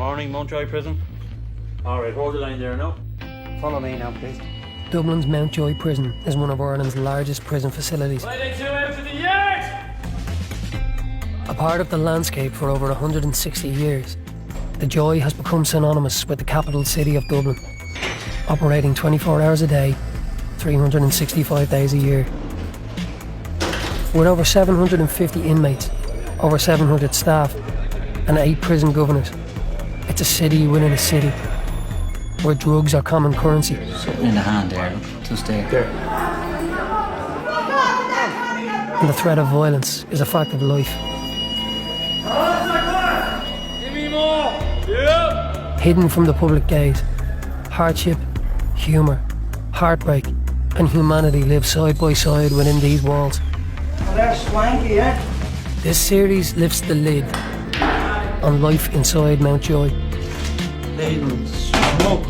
Morning, Mountjoy Prison. Alright, hold the line there now. Follow me now, please. Dublin's Mountjoy Prison is one of Ireland's largest prison facilities. Lighting 2 out to the yard! A part of the landscape for over 160 years, the Joy has become synonymous with the capital city of Dublin, operating 24 hours a day, 365 days a year. With over 750 inmates, over 700 staff, and 8 prison governors, it's a city within a city, where drugs are common currency. Sitting in the hand there, look, just there. And the threat of violence is a fact of life. Give me more! Yeah! Hidden from the public gaze, hardship, humour, heartbreak, and humanity live side by side within these walls. Oh, that's swanky, yeah? This series lifts the lid on life inside Mountjoy. Smoke.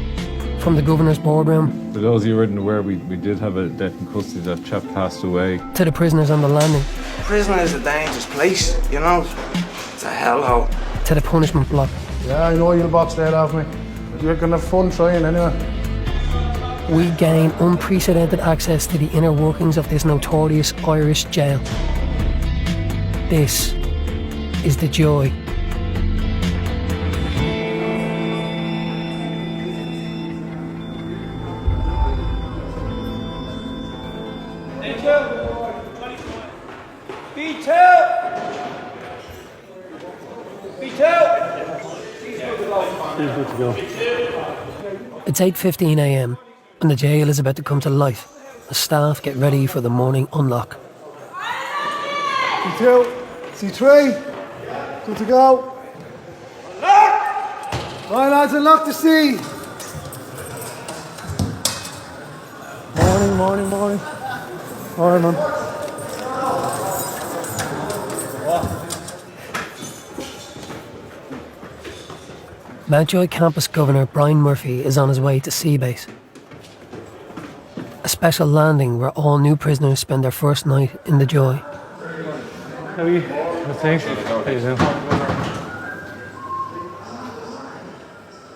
From the governor's boardroom For those of you who aren't aware, we did have a death in custody. That chap passed away. to the prisoners on the landing, Prison is a dangerous place, you know? It's a hellhole. to the punishment block. Yeah, I know you'll box that off me. But you're gonna have fun trying anyway. We gain unprecedented access to the inner workings of this notorious Irish jail. This is the Joy. It's 8:15 a.m. and the jail is about to come to life as staff get ready for the morning unlock. C2, C3, good to go. Right, lads, unlock the sea. Morning. Morning, man. Mountjoy Campus Governor Brian Murphy is on his way to Seabase, a special landing where all new prisoners spend their first night in the Joy. How are you? Thanks. How you doing?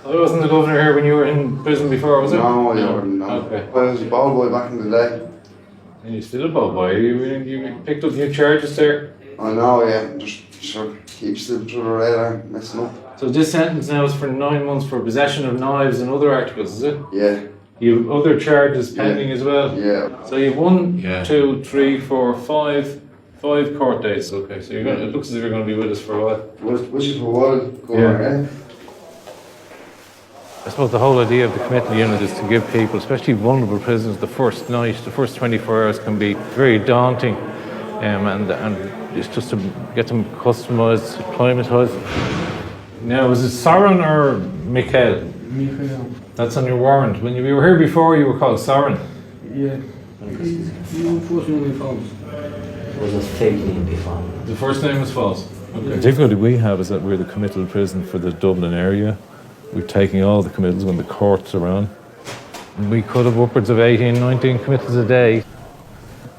I wasn't the governor here when you were in prison before, was it? No, you weren't, no. Okay. I was a ball boy back in the day. And you're still a ball boy. You picked up new charges there. I know, yeah. Just sort of keep slipping through the radar, messing up. So this sentence now is for 9 months for possession of knives and other articles, is it? Yeah, You have other charges pending as well? yeah. So you've 1, 2, 3, 4, 5 court days. Okay, so you're it looks as if you're going to be with us for a while. Which is for a while, going I suppose the whole idea of the commitment unit is to give people, especially vulnerable prisoners, the first night, the first 24 hours can be very daunting, and it's just to get them customised, acclimatised. Now, is it Soren or Michael? Michael. That's on your warrant. When you were here before, you were called Soren. Yeah. Was a fake name before. The first name was false. Okay. The difficulty we have is that we're the committal prison for the Dublin area. We're taking all the committals when the courts are on. And we could have upwards of 18, 19 committals a day.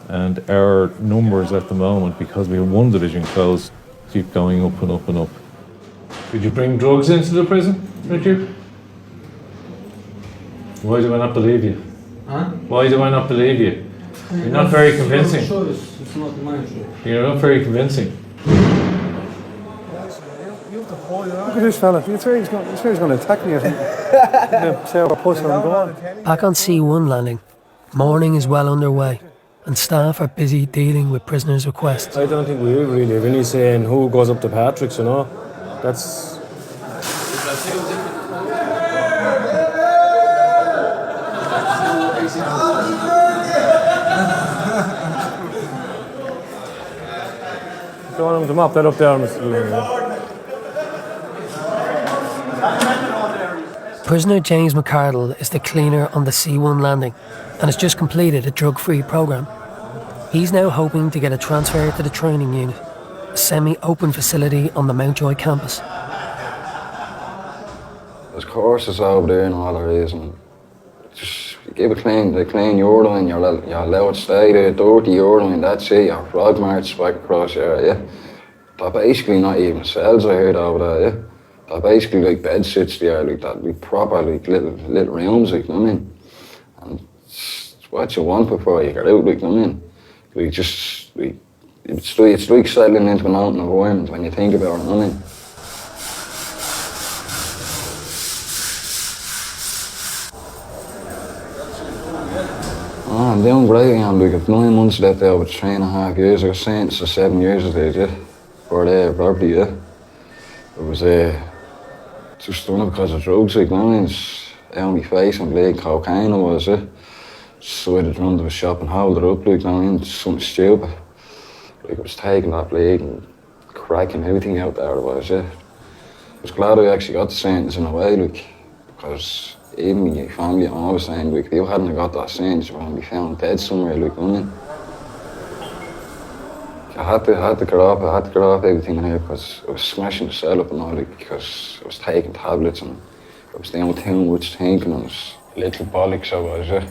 And our numbers at the moment, because we have one division closed, keep going up and up and up. Did you bring drugs into the prison, did you? Why do I not believe you? Huh? Why do I not believe you? You're not very convincing. It's not my choice. You're not very convincing. Look at this fella. This fella's going to attack me, I think. Say I'm a puss and go on. Back on C1 landing, morning is well underway and staff are busy dealing with prisoners' requests. I don't think we will really have any saying who goes up to Patrick's, you know. That's... Go on to mop that up there, Mr. Lee. Prisoner James McCardle is the cleaner on the C1 landing and has just completed a drug-free programme. He's now hoping to get a transfer to the training unit, a semi-open facility on the Mountjoy campus. There's courses over there and all there is, and just give the clean urine, you're allowed to stay there, dirty urine, that's it, your frog marks back across there, yeah. They're basically not even cells I heard over there, yeah. They're basically like bed sits there, like that, like proper, like little rooms, like, you know what I mean? And it's what you want before you get out, like, you know what I mean? Like, just, like, it's like settling into an mountain environment when you think about it, you know what I mean? Oh, I'm doing great, I'm like, I've 9 months left there with 3.5 years. I got sentenced to 7 years of it, yeah, for the property, yeah. It was just done it because of drugs, like, you know what I mean? It's on my face and bleeding cocaine, it was, yeah. Decided to run to a shop and hold it up, like, you know what I mean? It's something stupid. Like, I was taking that bleeding, cracking everything out there, it was, yeah. I was glad I actually got the sentence in a way, like, because even my family and I was saying, like, if you hadn't got that sentence, you were going to be found dead somewhere, like, you know what I mean? I had to get off everything in here because I was smashing the cell up and all, like, because I was taking tablets and I was doing too much thinking and I was a little bollocks, I was, yeah.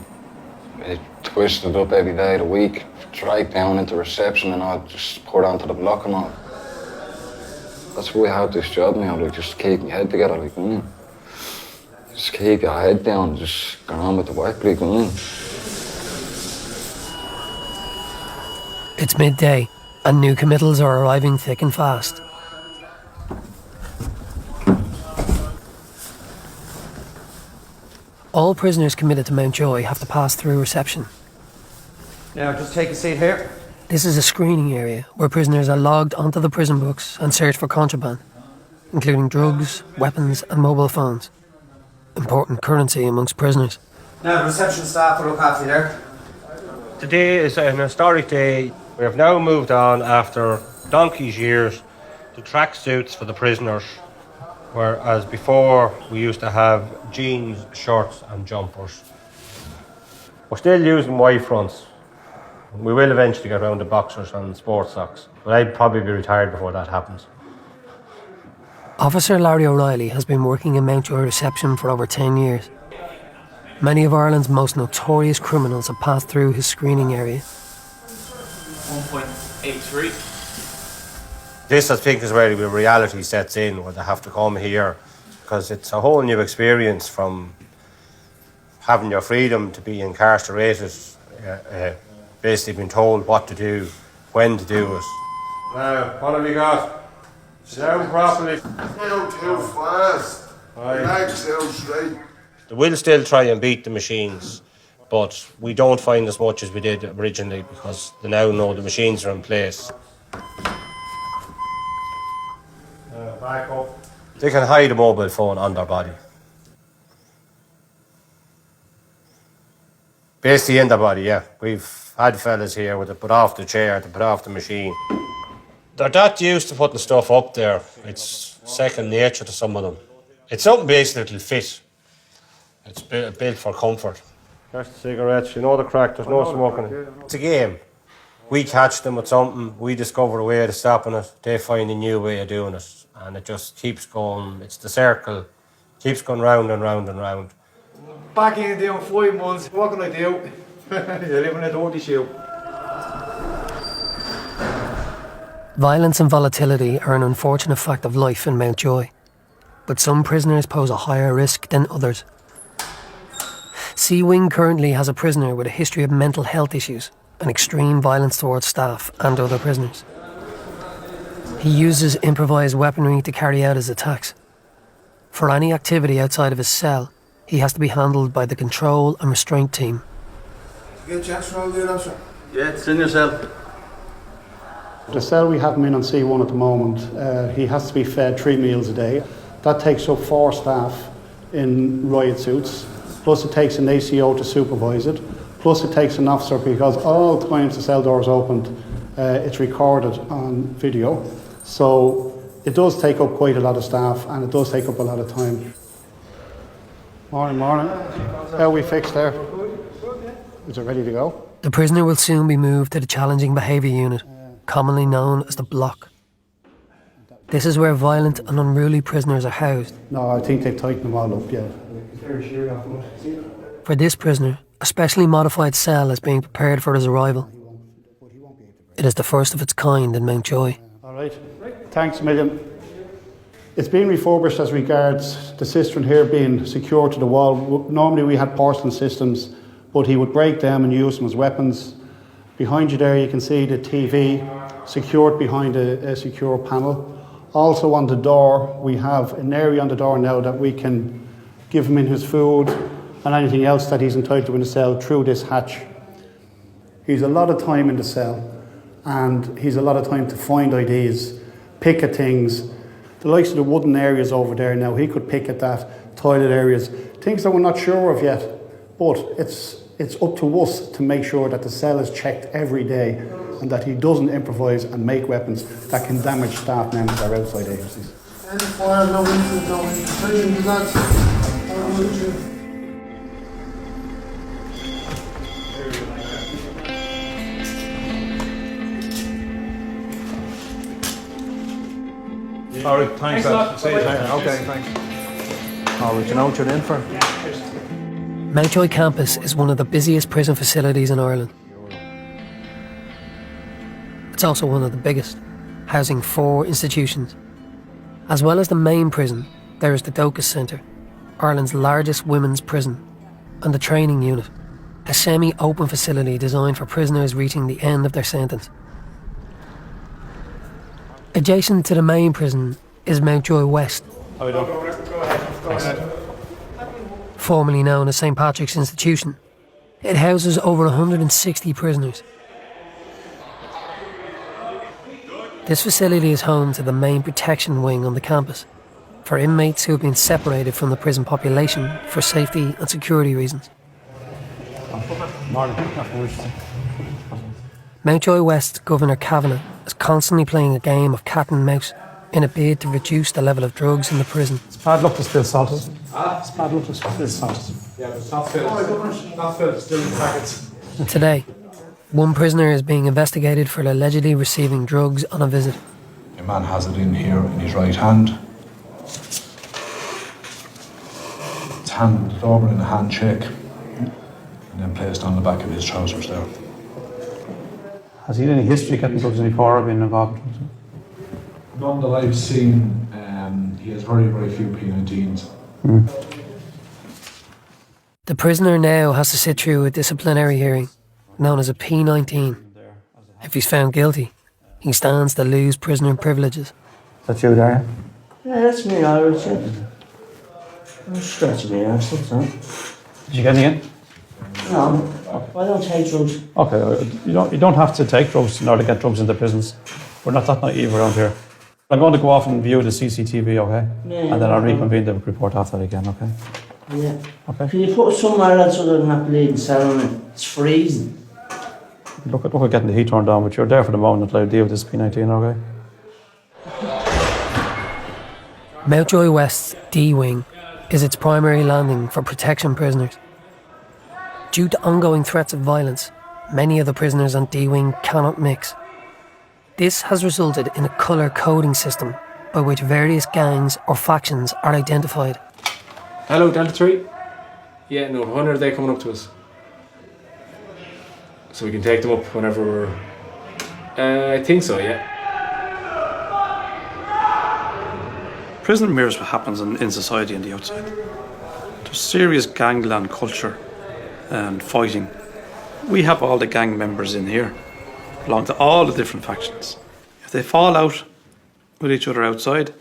I twisted up every day of the week, dragged down into reception and all, just put onto the block and all. That's why I had this job now, like, just to keep my head together, like, you know what I mean? Just keep your head down and just go on with the work, like, you know what I mean? It's midday, and new committals are arriving thick and fast. All prisoners committed to Mountjoy have to pass through reception. Now, just take a seat here. This is a screening area where prisoners are logged onto the prison books and searched for contraband, including drugs, weapons and mobile phones. Important currency amongst prisoners. Now, the reception staff will look after you there. Today is an historic day. We have now moved on after donkey's years to tracksuits for the prisoners, whereas before we used to have jeans, shorts and jumpers. We're still using white fronts. We will eventually get around to boxers and sports socks, but I'd probably be retired before that happens. Officer Larry O'Reilly has been working in Mountjoy reception for over 10 years. Many of Ireland's most notorious criminals have passed through his screening area. 1.83. This, I think, is where the reality sets in, where they have to come here, because it's a whole new experience from having your freedom to be incarcerated, basically being told what to do, when to do it. Now, what have we got? Sit down properly. Not too fast. Legs out straight. They will still try and beat the machines, but we don't find as much as we did originally because they now know the machines are in place. Back up. They can hide a mobile phone on their body. Basically in their body, yeah. We've had fellas here with it put off the chair, to put off the machine. They're that used to putting stuff up there. It's second nature to some of them. It's something basically that'll fit. It's built for comfort. There's the cigarettes, you know the crack, there's no smoking it. It's a game. We catch them with something, we discover a way of stopping it, they find a new way of doing it, and it just keeps going. It's the circle, keeps going round and round and round. Back in doing 5 months, what can I do? You're living a dirty shoe. Violence and volatility are an unfortunate fact of life in Mountjoy, but some prisoners pose a higher risk than others. C Wing currently has a prisoner with a history of mental health issues and extreme violence towards staff and other prisoners. He uses improvised weaponry to carry out his attacks. For any activity outside of his cell, he has to be handled by the control and restraint team. You get a chance to roll there, officer? Yeah, it's in yourself. The cell we have him in on C1 at the moment, he has to be fed 3 meals a day. That takes up 4 staff in riot suits, plus it takes an ACO to supervise it, plus it takes an officer because all times the cell door is opened, it's recorded on video. So it does take up quite a lot of staff and it does take up a lot of time. Morning. How are we fixed there? Is it ready to go? The prisoner will soon be moved to the challenging behaviour unit, commonly known as the block. This is where violent and unruly prisoners are housed. No, I think they've tightened them all up, yeah. For this prisoner, a specially modified cell is being prepared for his arrival. It is the first of its kind in Mountjoy. All right. Thanks a million. It's been refurbished as regards the cistern here being secured to the wall. Normally we had porcelain systems, but he would break them and use them as weapons. Behind you there you can see the TV secured behind a secure panel. Also on the door, we have an area on the door now that we can give him in his food and anything else that he's entitled to in the cell through this hatch. He's a lot of time in the cell, and he's a lot of time to find ideas, pick at things. The likes of the wooden areas over there now, he could pick at that, toilet areas, things that we're not sure of yet, but it's up to us to make sure that the cell is checked every day and that he doesn't improvise and make weapons that can damage staff members or outside agencies. Any fire, no incident, no intervention, lads. All right, thanks, lad. See you later. Okay, thanks. Oh, you know what you're in for? Mountjoy campus is one of the busiest prison facilities in Ireland. It's also one of the biggest, housing 4 institutions. As well as the main prison, there is the Docus Centre, Ireland's largest women's prison, and the training unit, a semi-open facility designed for prisoners reaching the end of their sentence. Adjacent to the main prison is Mountjoy West, formerly known as St Patrick's Institution. It houses over 160 prisoners. This facility is home to the main protection wing on the campus, for inmates who have been separated from the prison population for safety and security reasons. Mountjoy West Governor Kavanagh is constantly playing a game of cat and mouse in a bid to reduce the level of drugs in the prison. It's bad luck to spill salt. It's bad luck to spill salt. Yeah, but it's not filled, it's still in packets. Today, one prisoner is being investigated for allegedly receiving drugs on a visit. A man has it in here in his right hand. It's handed over in a hand check and then placed on the back of his trousers there. Has he any history getting drugs in before or been involved in drugs? None that I've seen, he has very, very few P19s. The prisoner now has to sit through a disciplinary hearing, known as a P19. If he's found guilty, he stands to lose prisoner privileges. That's you there? Yeah, that's me, I would say. I'm scratching my arse, that's all. Did you get any in? No, I don't take drugs. Okay, you don't have to take drugs in order to get drugs into prisons. We're not that naive around here. I'm going to go off and view the CCTV, okay? Yeah, and then I'll reconvene the report after that again, okay? Yeah. Okay. Can you put it somewhere else other than that bleeding cell on it? It's freezing. Look at getting the heat turned on, but you're there for the moment until I deal with this P19, okay? Mountjoy West's D Wing is its primary landing for protection prisoners. Due to ongoing threats of violence, many of the prisoners on D Wing cannot mix. This has resulted in a colour coding system by which various gangs or factions are identified. Hello, Delta 3. Yeah, no, when are they coming up to us? So we can take them up whenever we're... I think so, yeah. Prison mirrors what happens in society on the outside. There's serious gangland culture and fighting. We have all the gang members in here, belong to all the different factions. If they fall out with each other outside,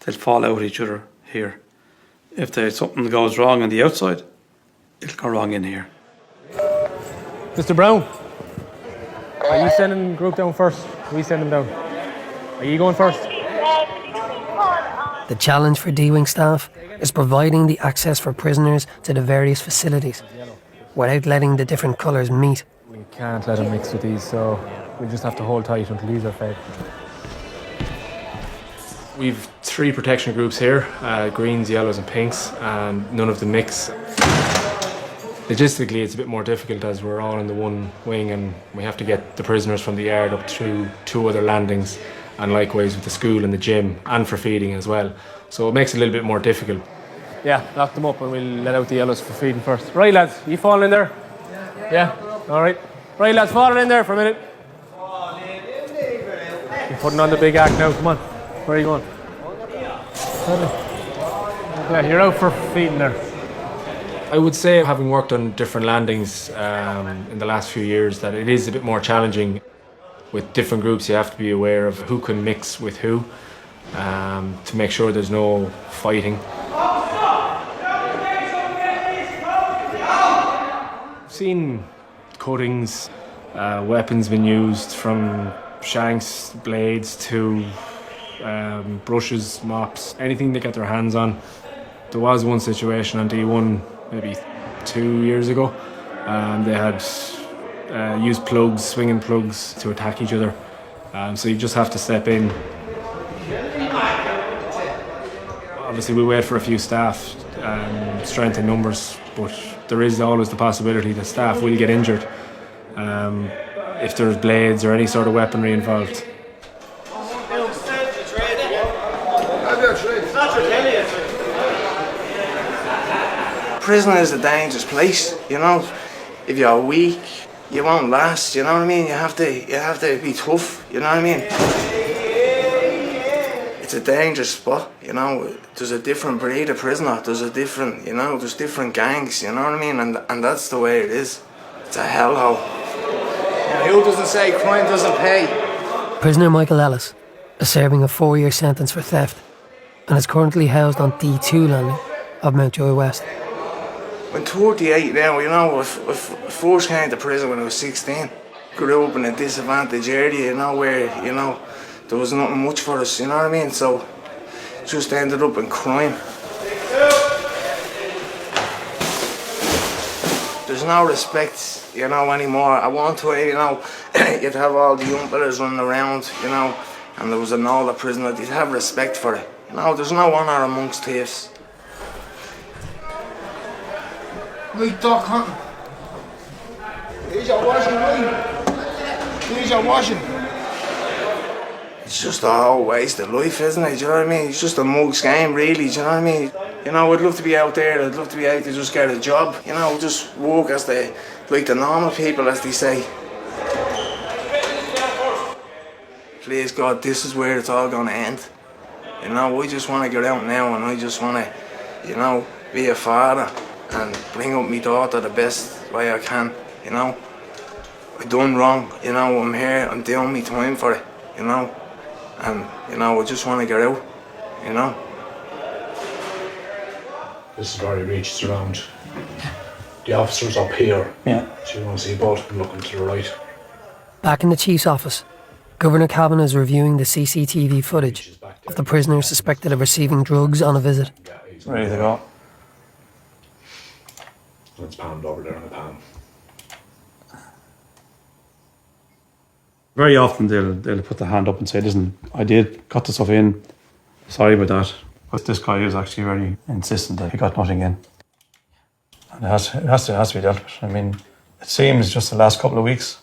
they'll fall out with each other here. If there's something that goes wrong on the outside, it'll go wrong in here. Mr. Brown, are you sending the group down first? We send them down. Are you going first? The challenge for D-Wing staff is providing the access for prisoners to the various facilities without letting the different colours meet. We can't let them mix with these, so we'll just have to hold tight until these are fed. We've 3 protection groups here, greens, yellows and pinks, and none of them mix. Logistically, it's a bit more difficult as we're all in the one wing and we have to get the prisoners from the yard up to 2 other landings, and likewise with the school and the gym, and for feeding as well. So it makes it a little bit more difficult. Yeah, lock them up and we'll let out the yellows for feeding first. Right, lads, you falling in there? Yeah? All right. Right, lads, falling in there for a minute. You're putting on the big act now, come on. Where are you going? Yeah, you're out for feeding there. I would say, having worked on different landings in the last few years, that it is a bit more challenging. With different groups, you have to be aware of who can mix with who to make sure there's no fighting. I've seen cuttings, weapons being used, from shanks, blades to brushes, mops, anything they get their hands on. There was one situation on D1 maybe 2 years ago. They had used plugs, swinging plugs, to attack each other. So you just have to step in. Obviously we wait for a few staff, strength in numbers, but there is always the possibility that staff will get injured if there's blades or any sort of weaponry involved. Prison is a dangerous place, you know. If you're weak, you won't last, you know what I mean? You have to be tough, you know what I mean? It's a dangerous spot, you know. There's a different breed of prisoner, there's different gangs, you know what I mean? And that's the way it is. It's a hellhole. Who doesn't say crime doesn't pay? Prisoner Michael Ellis is serving a 4-year sentence for theft and is currently housed on D2 landing of Mountjoy West. I'm 38 now, you know. I first came to prison when I was 16. Grew up in a disadvantaged area, you know, where, you know, there was nothing much for us, you know what I mean? So, just ended up in crime. There's no respect, you know, anymore. I want to, you know, you'd have all the young fellas running around, you know, and there was an older prisoner, you'd have respect for it. You know, there's no honour amongst thieves. Right, Doc Hunter. Here's your washing, right? Here's your washing. It's just a whole waste of life, isn't it? Do you know what I mean? It's just a mug's game, really, do you know what I mean? You know, I'd love to be out there, I'd love to be out to just get a job, you know, just work as like the normal people, as they say. Please God, this is where it's all gonna end. You know, I just want to get out now and I just want to, you know, be a father and bring up my daughter the best way I can, you know. I done wrong, you know, I'm here, I'm doing my time for it, you know. And, you know, I just want to get out, you know. This is where he reaches around. The officer's up here. Yeah. So you want to see both of them looking to the right. Back in the Chief's office, Governor Cavan is reviewing the CCTV footage of the prisoners suspected of receiving drugs on a visit. Ready to go. And it's panned over there in the pan. Very often they'll put the hand up and say, listen, I got the stuff in, sorry about that. But this guy is actually very insistent that he got nothing in. And it has to be dealt with. I mean, it seems just the last couple of weeks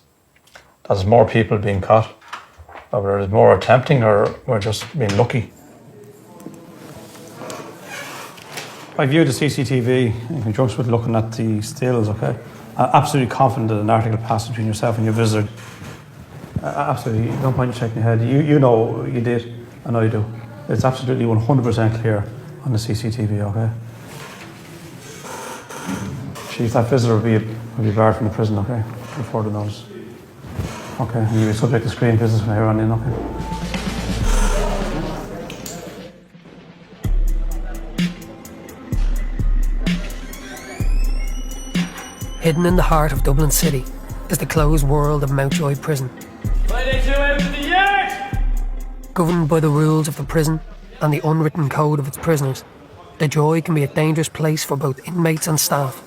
that there's more people being caught, whether there's more attempting or we're just being lucky. I viewed the CCTV in conjunction with looking at the stills, okay? I'm absolutely confident that an article passed between yourself and your visitor. Absolutely, no point in shaking your head. You know you did, and I do. It's absolutely 100% clear on the CCTV, okay? Chief, that visitor will be barred from the prison, okay? Before the notice. Okay, and you'll be subject to screening business from here on in, okay? Hidden in the heart of Dublin City is the closed world of Mountjoy Prison. Governed by the rules of the prison and the unwritten code of its prisoners, the Joy can be a dangerous place for both inmates and staff.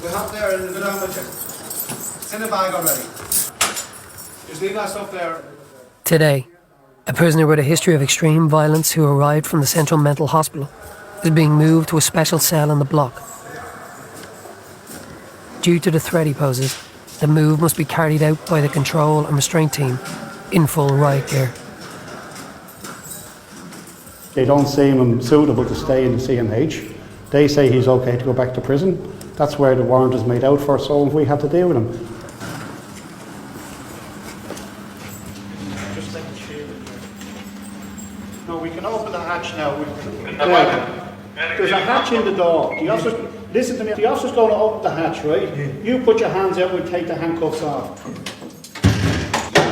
We're up there in the barometer. It's in the bag already. Just leave that stuff there. Today, a prisoner with a history of extreme violence who arrived from the Central Mental Hospital is being moved to a special cell in the block. Due to the threat he poses, the move must be carried out by the control and restraint team in full riot gear. They don't seem him suitable to stay in the CMH. They say he's okay to go back to prison. That's where the warrant is made out for, so we have to deal with him. No, we can open the hatch now. There's a hatch in the door. Listen to me. The officer's going to open the hatch, right? You put your hands out. We'll take the handcuffs off.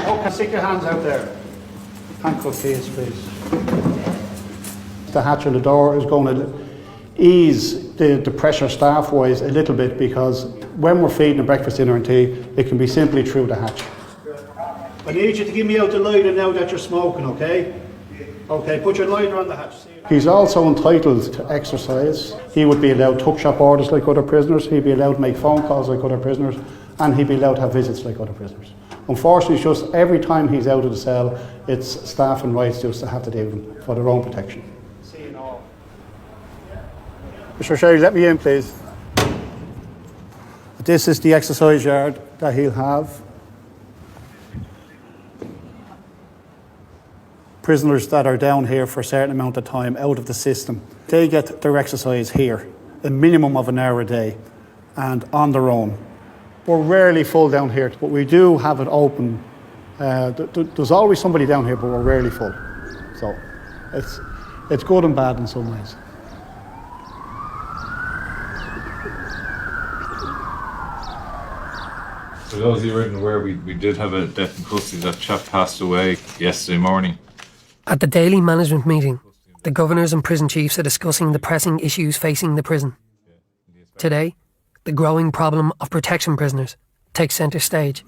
Okay, stick your hands out there. Handcuff case, please. The hatch on the door is going to ease the pressure staff-wise a little bit, because when we're feeding the breakfast, dinner and tea, it can be simply through the hatch. I need you to give me out the lighter now that you're smoking, okay? Okay, put your lighter on the hatch. He's also entitled to exercise. He would be allowed tuck-shop orders like other prisoners. He'd be allowed to make phone calls like other prisoners, and he'd be allowed to have visits like other prisoners. Unfortunately, it's just every time he's out of the cell, it's staff and rights just to have to deal with him for their own protection. Mr. Sherry, let me in, please. This is the exercise yard that he'll have. Prisoners that are down here for a certain amount of time out of the system, they get their exercise here, a minimum of an hour a day, and on their own. We're rarely full down here, but we do have it open. There's always somebody down here, but we're rarely full. So it's good and bad in some ways. For those of you who aren't aware, we did have a death in custody. That chap passed away yesterday morning. At the daily management meeting, the governors and prison chiefs are discussing the pressing issues facing the prison. Today, the growing problem of protection prisoners takes centre stage.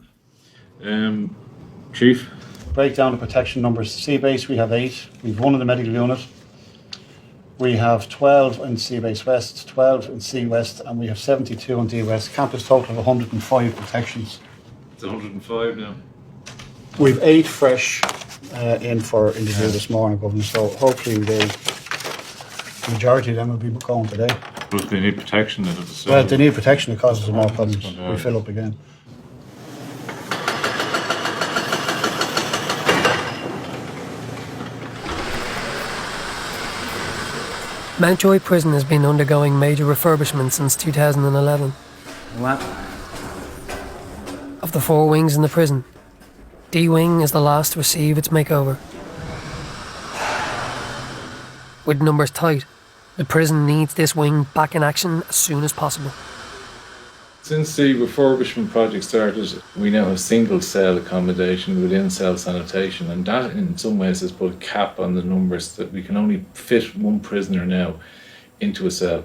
Chief? Break down the protection numbers. C-Base, we have 8. We've 1 in the medical unit. We have 12 in C-Base West, 12 in C-West, and we have 72 in D-West. Campus total of 105 protections. It's 105 now. We've 8 fresh in for interview this morning, Governor, so hopefully the majority of them will be going today. But they need protection out of the cell. Well, they need protection, it causes more problems. We fill up again. Mountjoy Prison has been undergoing major refurbishment since 2011. What? Of the 4 wings in the prison, D Wing is the last to receive its makeover. With numbers tight, the prison needs this wing back in action as soon as possible. Since the refurbishment project started, we now have single cell accommodation within cell sanitation, and that in some ways has put a cap on the numbers that we can only fit 1 prisoner now into a cell.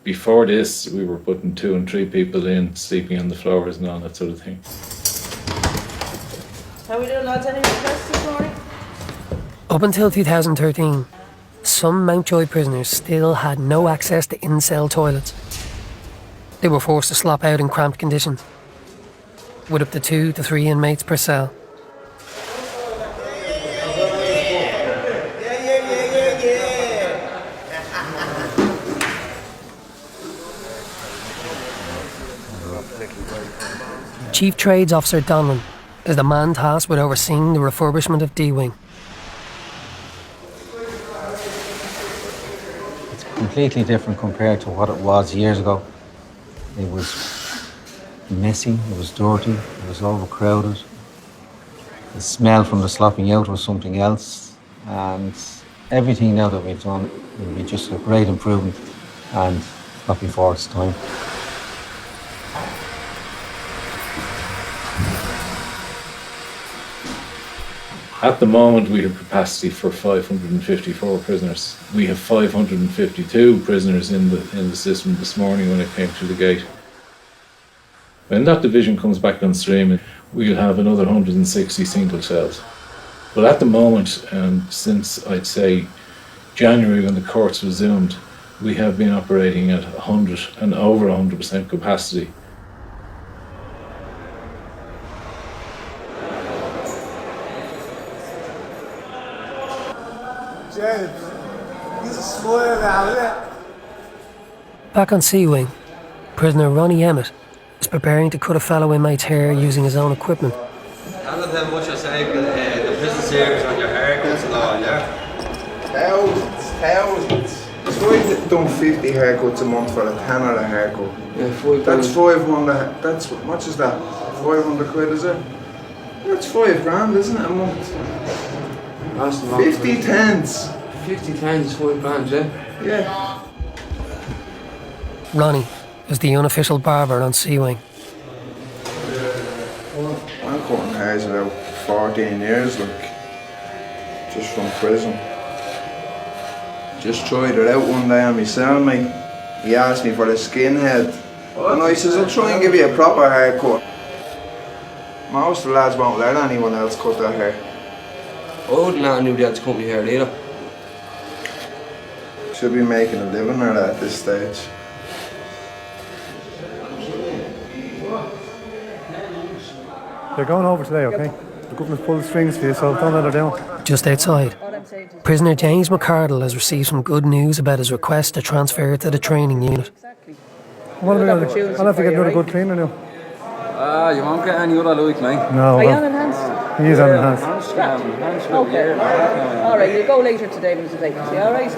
Before this, we were putting 2 and 3 people in, sleeping on the floors and all that sort of thing. How are we doing, lads? Any requests this morning? Up until 2013, some Mountjoy prisoners still had no access to in-cell toilets. They were forced to slop out in cramped conditions, with up to 2 to 3 inmates per cell. Chief Trades Officer Donlan is the man tasked with overseeing the refurbishment of D-Wing. It's completely different compared to what it was years ago. It was messy, it was dirty, it was overcrowded. The smell from the slopping out was something else, and everything now that we've done will be just a great improvement, and not before it's time. At the moment, we have capacity for 554 prisoners. We have 552 prisoners in the system this morning when it came through the gate. When that division comes back on stream, we'll have another 160 single cells. But at the moment, since I'd say January when the courts resumed, we have been operating at 100 and over 100% capacity. Back on C-Wing, prisoner Ronnie Emmett is preparing to cut a fellow inmate's hair using his own equipment. I don't tell what you're saying, the prison series on your haircuts and all, yeah? Thousands. So I've done 50 haircuts a month for a tenner a haircut. Yeah, that's 500, that's, how much is that? 500 quid, is it? That's $5 grand, isn't it, a month? 50 tens. 50 pounds, £5, yeah? Yeah. Ronnie is the unofficial barber on Sea Wing. I'm cutting hairs about 14 years, like, just from prison. Just tried it out one day on my cellmate. He asked me for a skinhead. And I says, I'll try and give you a proper haircut. Most of the lads won't let anyone else cut their hair. I wouldn't let anybody else cut my hair either. Should be making a living at it at this stage. They're going over today, okay? The government pulled the strings for you, so don't let her down. Just outside, prisoner James McCardle has received some good news about his request to transfer to the training unit. What are we going to do? I'll have to get another good cleaner now. You won't get any other like me. No. Are you unenhanced? He is unenhanced. Okay. Alright, you'll go later today when there's a vacancy, alright?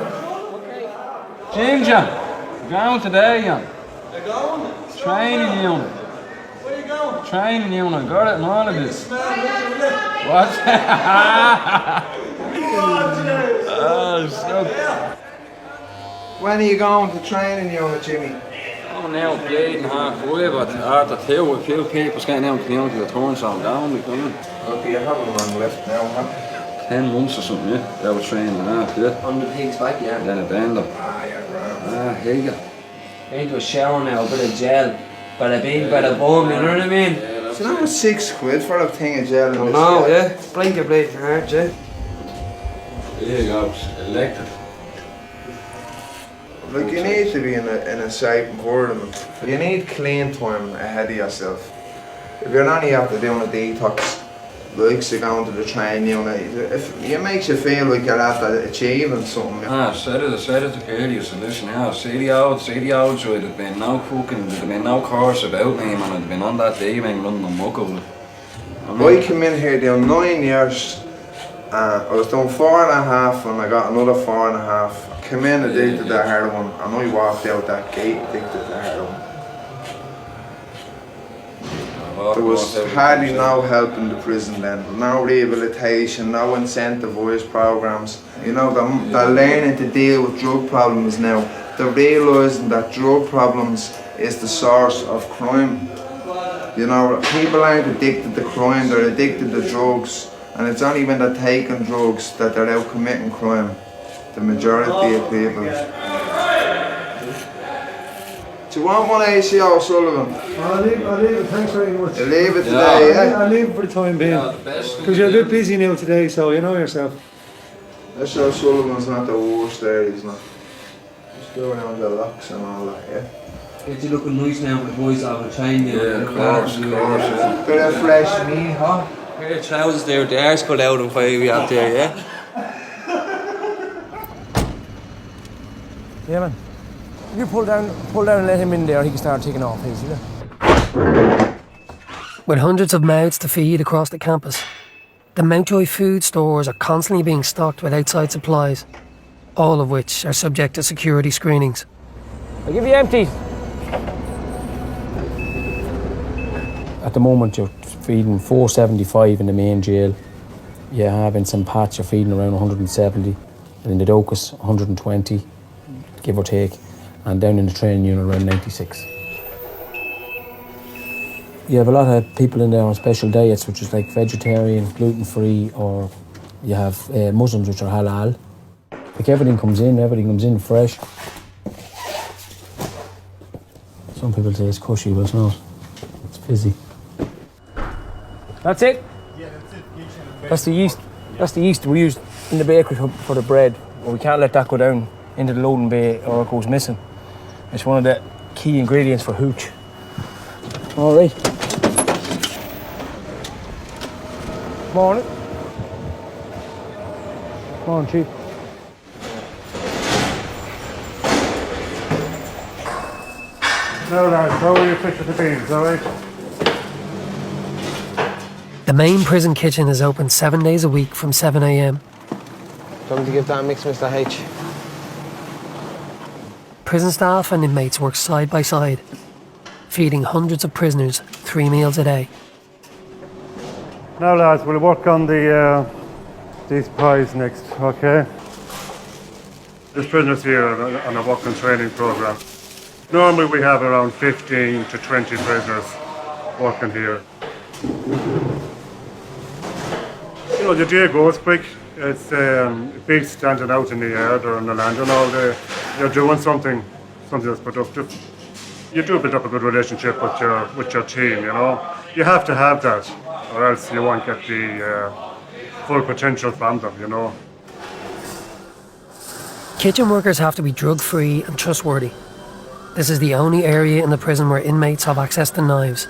Ginger, you're going today, Jan. You're going? Training unit. Where are you going? Training unit, got it in all of this. What? Oh, stop. When are you going to training unit, Jimmy? Oh, now bleeding halfway, but after 2, a few people's getting out to the turn, so I'm down, we're coming. Okay, you haven't long left now, huh? 10 months or something, yeah. They were training after, yeah. On the pig's back, yeah. Then a bender. Here you go. Into a shower now, a bit of gel. Bada bing, bada boom, you know what I mean? So that was £6 for a thing of gel in this. No, yeah. Blink your blade for heart, yeah. There you go, elected. Look, you need to be in a safe environment. You need clean time ahead of yourself. If you're only after doing a detox, like so going to the training unit, it makes you feel like you're after achieving something. I said it to Curly, so listen now, see the old side, there'd been no fucking, there'd been no course about me, man, I'd been on that Diemen running the muck of it. I came in here doing 9 years, I was doing 4.5 and I got another 4.5. I came in addicted to heroin and I walked out that gate addicted to heroin. There was hardly no help in the prison then, no rehabilitation, no incentivised programs. You know, they're learning to deal with drug problems now. They're realising that drug problems is the source of crime. You know, people aren't addicted to crime, they're addicted to drugs. And it's only when they're taking drugs that they're out committing crime. The majority of people. Do you want one ACO, Sullivan? I'll leave it, thanks very much. You leave it today, yeah? I'll leave it for the time being. Because you're a bit busy now today, so you know yourself. ACO Sullivan's not the worst there, he's not. Just go around the locks and all that, yeah? Get you looking nice now with the boys out of training. Yeah, of course, yeah. Bit of fresh meat, huh? Pair of trousers there, the arse cut out and fire we out there, yeah? Yeah, man. If you pull down and let him in there, he can start taking off, please, yeah? With hundreds of mouths to feed across the campus, the Mountjoy food stores are constantly being stocked with outside supplies, all of which are subject to security screenings. I'll give you empty. At the moment, you're feeding 475 in the main jail. You have in St. Pat's, you're feeding around 170, and in the Docus, 120, give or take, and down in the training unit around 96. You have a lot of people in there on special diets, which is like vegetarian, gluten-free, or you have Muslims, which are halal. Like everything comes in fresh. Some people say it's cushy, but it's not. It's fizzy. That's it? Yeah, that's it. That's the yeast. That's the yeast we use in the bakery for the bread. But we can't let that go down into the loading bay or it goes missing. It's one of the key ingredients for hooch. All right. Morning. Morning, Chief. No, lads, how are you fixing the beans, all right? The main prison kitchen is open 7 days a week from 7 a.m. Something to give that mix, Mr. H. Prison staff and inmates work side by side, feeding hundreds of prisoners 3 meals a day. Now, lads, we'll work on these pies next, okay? There's prisoners here on a work and training programme. Normally we have around 15 to 20 prisoners working here. You know, the day goes quick. It's big standing out in the yard or on the land and all day. You're doing something that's productive. You do build up a good relationship with your team, you know. You have to have that, or else you won't get the full potential from them, you know. Kitchen workers have to be drug-free and trustworthy. This is the only area in the prison where inmates have access to knives.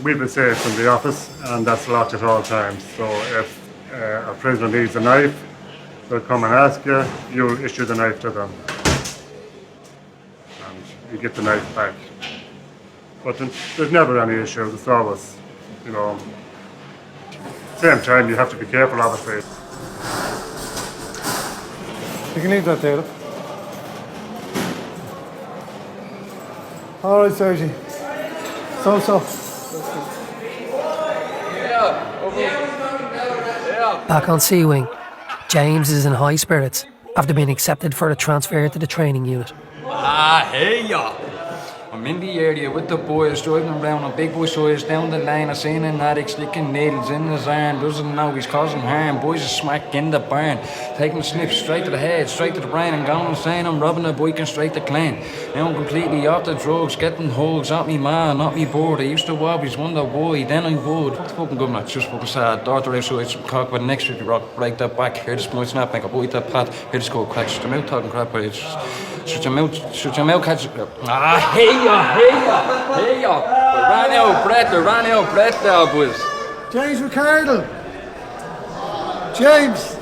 We've been safe from the office, and that's locked at all times. So if a prisoner needs a knife, they'll come and ask you, you'll issue the knife to them. And you get the knife back. But there's never any issue, it's always, you know. Same time, you have to be careful, obviously. You can leave that there. All right, Sergi. So. Back on C Wing, James is in high spirits after being accepted for a transfer to the training unit. Hey ya! I'm in the area with the boys, driving around on big boy toys down the lane. I seen an addict sticking needles in his arm. Doesn't know he's causing harm. Boys are smack in the barn, taking snips straight to the head, straight to the brain, and going insane. I'm robbing a bike and straight to clean. Now I'm completely off the drugs, getting hugs, not me ma, not me board. I used to always wonder why, then I would. Fuck the fucking government, just fucking sad. Daughter outside some cock with an extra rock, break that back. Hear the split snap, make a bite that pat. Hear the skull crack, shut your mouth talking crap, but it's shut your mouth catch. Hey ya! Ran out breath there, boys. James McCardle! James!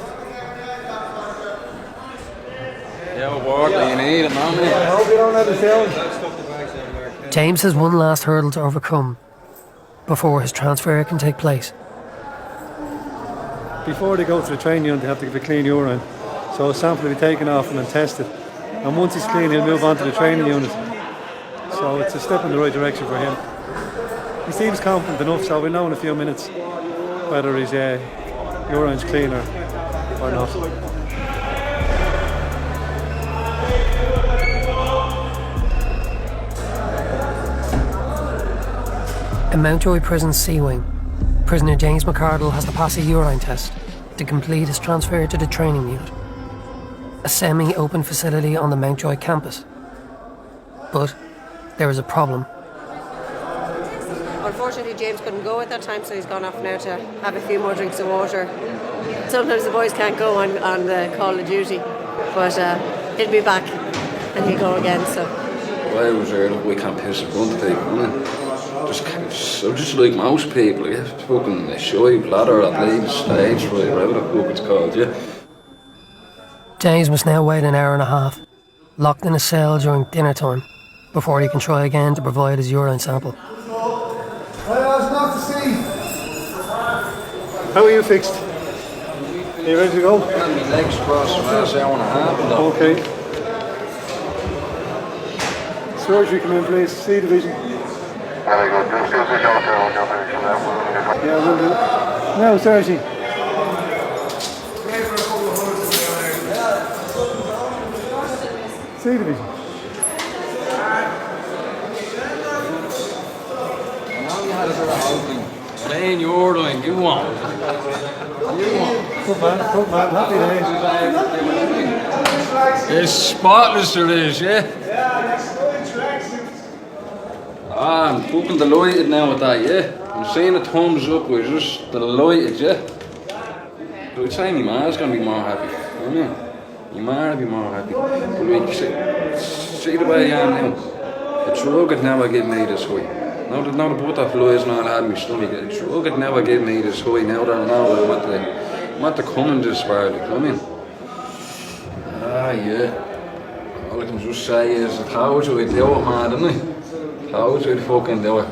Yeah, water you need it, man. I hope you don't let us down. James has one last hurdle to overcome before his transfer can take place. Before they go to the training unit, they have to give a clean urine. So a sample will be taken off him and tested. And once he's clean, he'll move on to the training unit. So it's a step in the right direction for him. He seems confident enough, so we'll know in a few minutes whether his urine's clean or not. In Mountjoy Prison C Wing, prisoner James McCardle has to pass a urine test to complete his transfer to the training unit, a semi-open facility on the Mountjoy campus. But there is a problem. Unfortunately, James couldn't go at that time, so he's gone off now to have a few more drinks of water. Sometimes the boys can't go on the call of duty, but he'll be back and he'll go again. So. I was there, we can't piss a gun to people, I'm just like most people, yeah. Fucking shy, bladder, athletes, stage fright, whatever the fuck it's called, yeah. James must now wait an hour and a half, locked in a cell during dinner time, before he can try again to provide his urine sample. It's not to see. How are you fixed? Are you ready to go? My legs crossed the last hour and a half. Okay. Surgery, come in, please. C division. Very good. Yeah, we'll do it. Now, surgery. C division. Playing your line, go on. Good man, happy days. It's spotless it is, yeah? I'm fucking delighted now with that, yeah? I'm seeing a thumbs up, we're just delighted, yeah? But I'd say my ma's gonna be more happy, you know? Your ma will be more happy. But like, see the way I am now. The drug had never given me this high. Now the butterflies and all had in my stomach, the drug had never given me this high. Now that I know what the coming this far, like, I mean. Yeah. All I can just say is, how would I do it, man, didn't I? How would I fucking do it?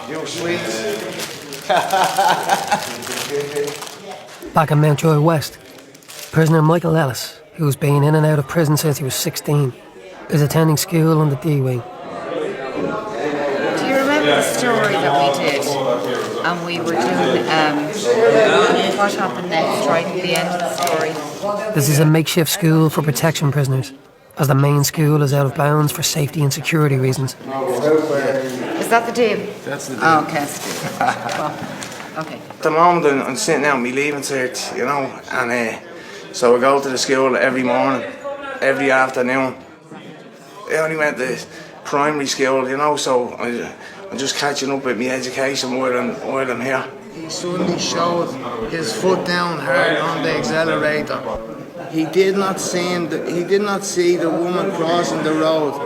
You sweet. Back in Mountjoy West, prisoner Michael Ellis, who's been in and out of prison since he was 16, is attending school on the D Wing. story that we did, and we were doing what happened next, right at the end of the story. This is a makeshift school for protection prisoners, as the main school is out of bounds for safety and security reasons. Is that the deal? That's the deal. Oh, okay, that's the deal. Well, okay. At the moment I'm sitting out my leaving cert, you know, and so I go to the school every morning, every afternoon. I only went to primary school, you know, so I'm just catching up with my education while I'm here. He suddenly showed his foot down hard on the accelerator. He did not see the woman crossing the road.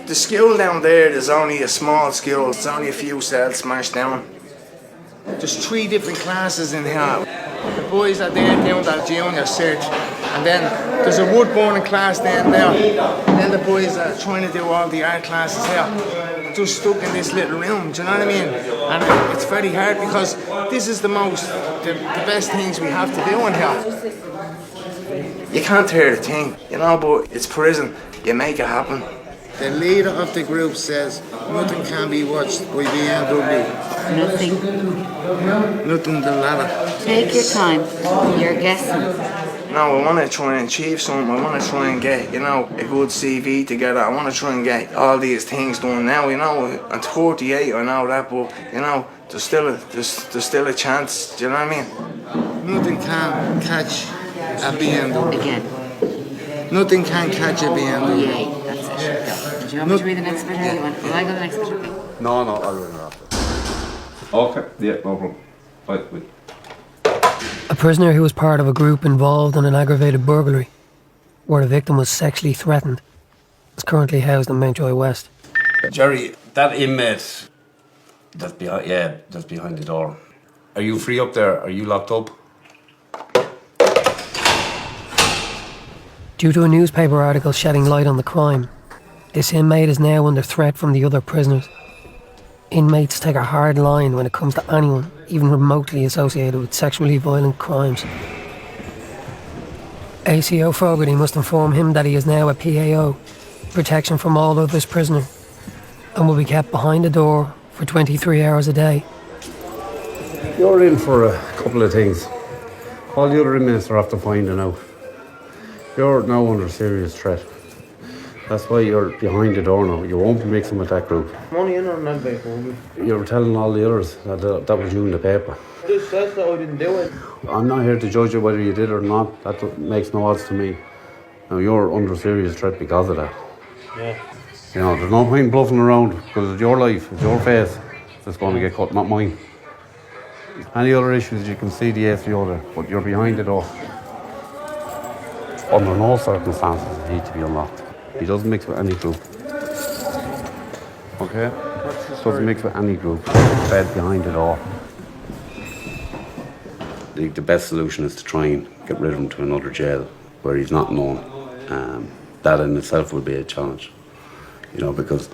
The school down there is only a small school. It's only a few cells smashed down. There's 3 different classes in here. The boys are there doing their junior cert, and then there's a wood burning class down there. And then the boys are trying to do all the art classes here. Just stuck in this little room, do you know what I mean? And it's very hard because this is the best things we have to do in here. You can't tear the thing, you know, but it's prison. You make it happen. The leader of the group says nothing can be watched by BMW. Nothing. Nothing the ladder. Take your time. You're guessing. No, I want to try and achieve something. I want to try and get, you know, a good CV together. I want to try and get all these things done now, you know. I'm 38, I know that, but, you know, there's still a chance, do you know what I mean? Nothing can catch a BMW. Again. Nothing can catch a BMW. Yay, that's it. Do you want me to read the next bit, or do you want? Will I go the next bit? Okay. No, I'll read it after. Okay, yeah, no problem. Wait. A prisoner who was part of a group involved in an aggravated burglary, where the victim was sexually threatened, is currently housed in Mountjoy West. Jerry, that inmate that's behind the door. Are you free up there? Are you locked up? Due to a newspaper article shedding light on the crime, this inmate is now under threat from the other prisoners. Inmates take a hard line when it comes to anyone, even remotely associated with sexually violent crimes. ACO Fogarty must inform him that he is now a PAO, protection from all others prisoner, and will be kept behind the door for 23 hours a day. You're in for a couple of things. All the other inmates are after finding out. You're now under serious threat. That's why you're behind the door now. You won't be mixing with that group. Money in on that back home. You're telling all the others that was you in the paper. Just says that I didn't do it. I'm not here to judge you whether you did or not. That makes no odds to me. Now, you're under serious threat because of that. Yeah. You know, there's no point bluffing around because it's your life, it's your face that's going to get cut, not mine. Any other issues, you can see the ACO there, but you're behind the door. Under no circumstances does he need to be unlocked. He doesn't mix with any group. Okay? Doesn't mix with any group. Bed behind the door. The best solution is to try and get rid of him to another jail where he's not known. That in itself will be a challenge, you know, because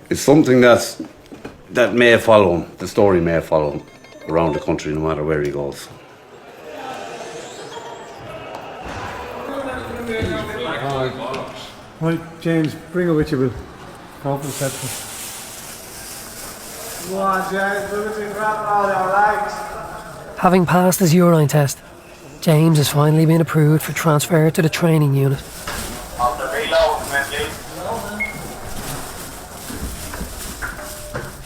it's something that may follow him. The story may follow him around the country, no matter where he goes. Right, James, bring it with you, Will. Go for reception. Come on, James, look at you grabbing all your legs. Having passed his urine test, James has finally been approved for transfer to the training unit. On the reload, Wendy.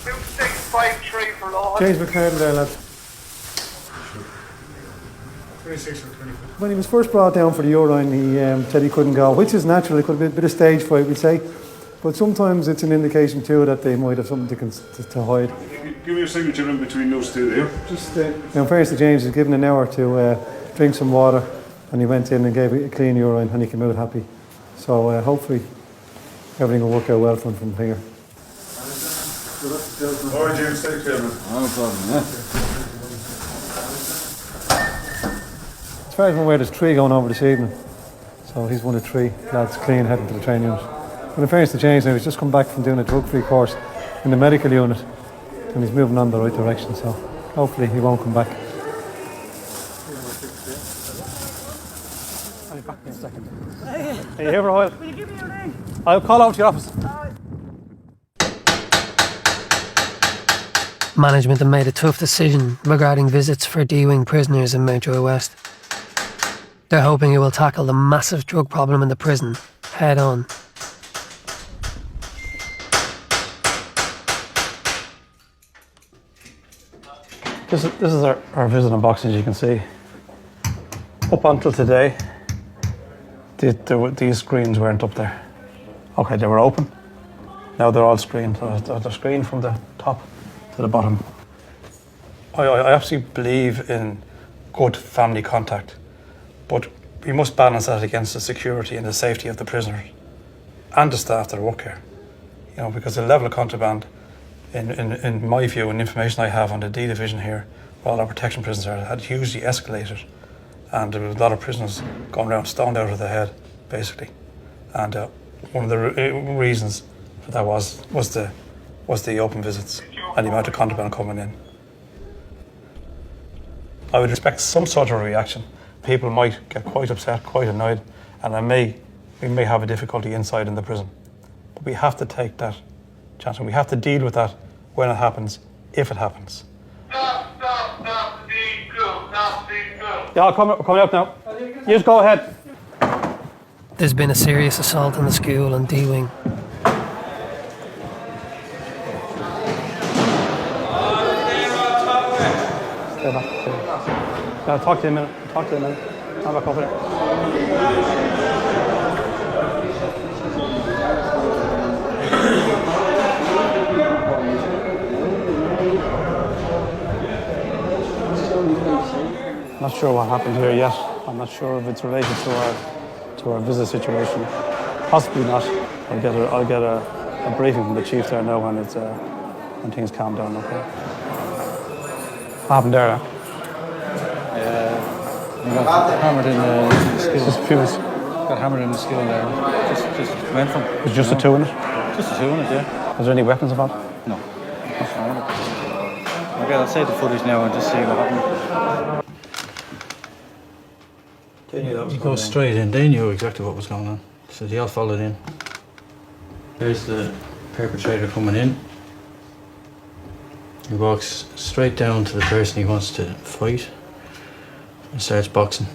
2653 for load. James McCartan there, lads. 26 or 25. When he was first brought down for the urine, he said he couldn't go, which is natural. It could have been a bit of stage fright, we'd say. But sometimes it's an indication too that they might have something to hide. Give me your signature in between those two there. Just now, in fairness to James, he was given an hour to drink some water, and he went in and gave a clean urine, and he came out happy. So hopefully everything will work out well for him from here. All right, James, take care, man. No problem, yeah. As far as I'm aware, there's 3 going over this evening. So he's one of 3 lads clean heading to the training unit. But in fairness to James now, he's just come back from doing a drug-free course in the medical unit, and he's moving on the right direction, so hopefully he won't come back. I'll be back in a second. Are you here for a while? Will you give me your name? I'll call out to your office. Management have made a tough decision regarding visits for D-wing prisoners in Mountjoy West. They're hoping it will tackle the massive drug problem in the prison head on. This is our visiting box, as you can see. Up until today, these screens weren't up there. Okay, they were open. Now they're all screened. So they're screened from the top to the bottom. I absolutely believe in good family contact, but we must balance that against the security and the safety of the prisoners and the staff that work here. You know, because the level of contraband, in my view and information I have on the D division here, where all our protection prisons are, had hugely escalated, and there was a lot of prisoners going around stoned out of their head, basically. And one of the reasons for that was the open visits and the amount of contraband coming in. I would expect some sort of reaction. People might get quite upset, quite annoyed, and we may have a difficulty inside in the prison. But we have to take that chance, and we have to deal with that when it happens, if it happens. Yeah, coming up now. You just go ahead. There's been a serious assault on the school and D-wing. Stay back. Yeah, talk to you in a minute. Come back over there. Not sure what happened here yet. I'm not sure if it's related to our visit situation. Possibly not. I'll get a briefing from the chief there now when things calm down. Okay. What happened there? You got hammered in the skill. Just a few minutes. Got hammered in the skill there. Just went from. Was just the two in it? Just the two in it, yeah. Was there any weapons involved? No. Okay, I'll save the footage now and just see what happened. You go straight in. They knew exactly what was going on, so they all followed in. There's the perpetrator coming in. He walks straight down to the person he wants to fight and starts boxing.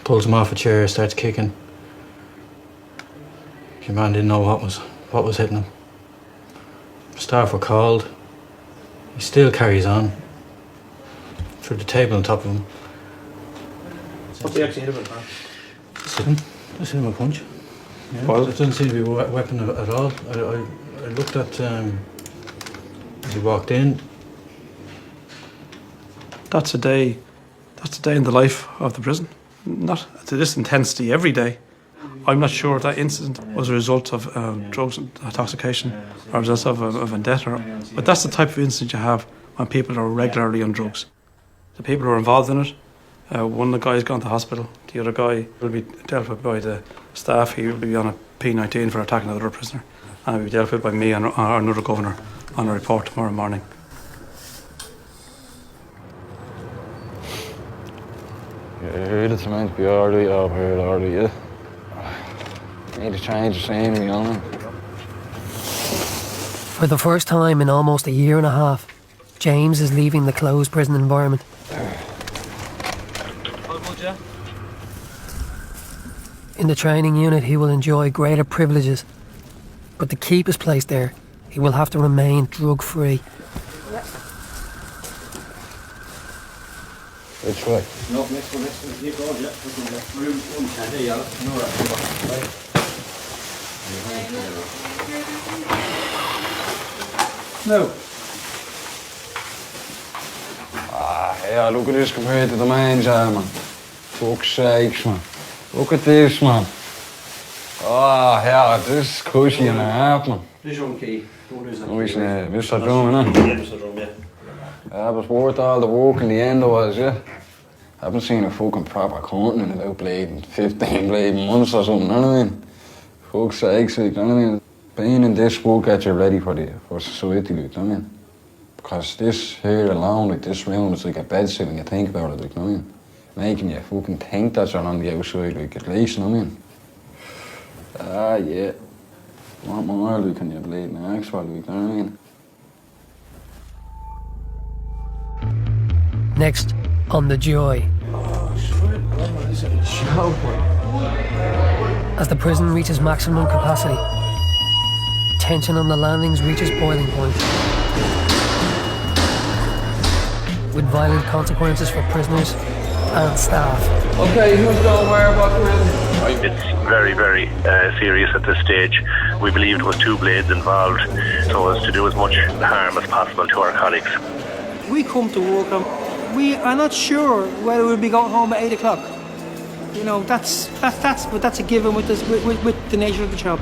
Pulls him off a chair, starts kicking. Your man didn't know what was hitting him. Staff were called. He still carries on through the table on top of him. What's he actually hit him with, man? Just hit him a punch. Yeah. Well, it doesn't seem to be a weapon at all. I looked at as he walked in. That's a day in the life of the prison. Not to this intensity every day. I'm not sure if that incident was a result of drugs intoxication or a result of a vendetta. But that's the type of incident you have when people are regularly on drugs. The people who are involved in it, one of the guys gone to hospital. The other guy will be dealt with by the staff. He will be on a P19 for attacking another prisoner. And will be dealt with by me and another governor on a report tomorrow morning. Yeah, it's meant to be already up here already, yeah. Need to change the scenery, you know. For the first time in almost a year and a half, James is leaving the closed prison environment. In the training unit, he will enjoy greater privileges, but to keep his place there, he will have to remain drug-free. Which way? No, next one. Keep going, yeah. No. Yeah, look at this compared to the main jail, man. Fuck's sakes, man. Look at this, man. Ja, this is cushy and a half, man. This is your key. Mr. Drum, innit? Yeah, Mr. Drum, yeah. Yeah, it was worth all the work in the end, it was, yeah. I haven't seen a fucking proper cunt in about 15 months or something, you know what I mean? Fuck's sakes, like, you know what I mean? Being in this will get you ready for society, like, you know what I mean? Because this here alone, like, this room is like a bedsit when you think about it, like, you know what I mean? Making you fucking think that you're on the outside, like, at least, you know what I mean? Yeah. Want more, like, can you bleed an axe for, like, you know what I mean? Next, on the Joy. As the prison reaches maximum capacity, tension on the landings reaches boiling point, with violent consequences for prisoners and staff. Okay, who's going where about prison? It's very, very serious at this stage. We believed it was 2 blades involved, so as to do as much harm as possible to our colleagues. We come to work and we are not sure whether we'll be going home at 8 o'clock. You know, that's a given with the nature of the job.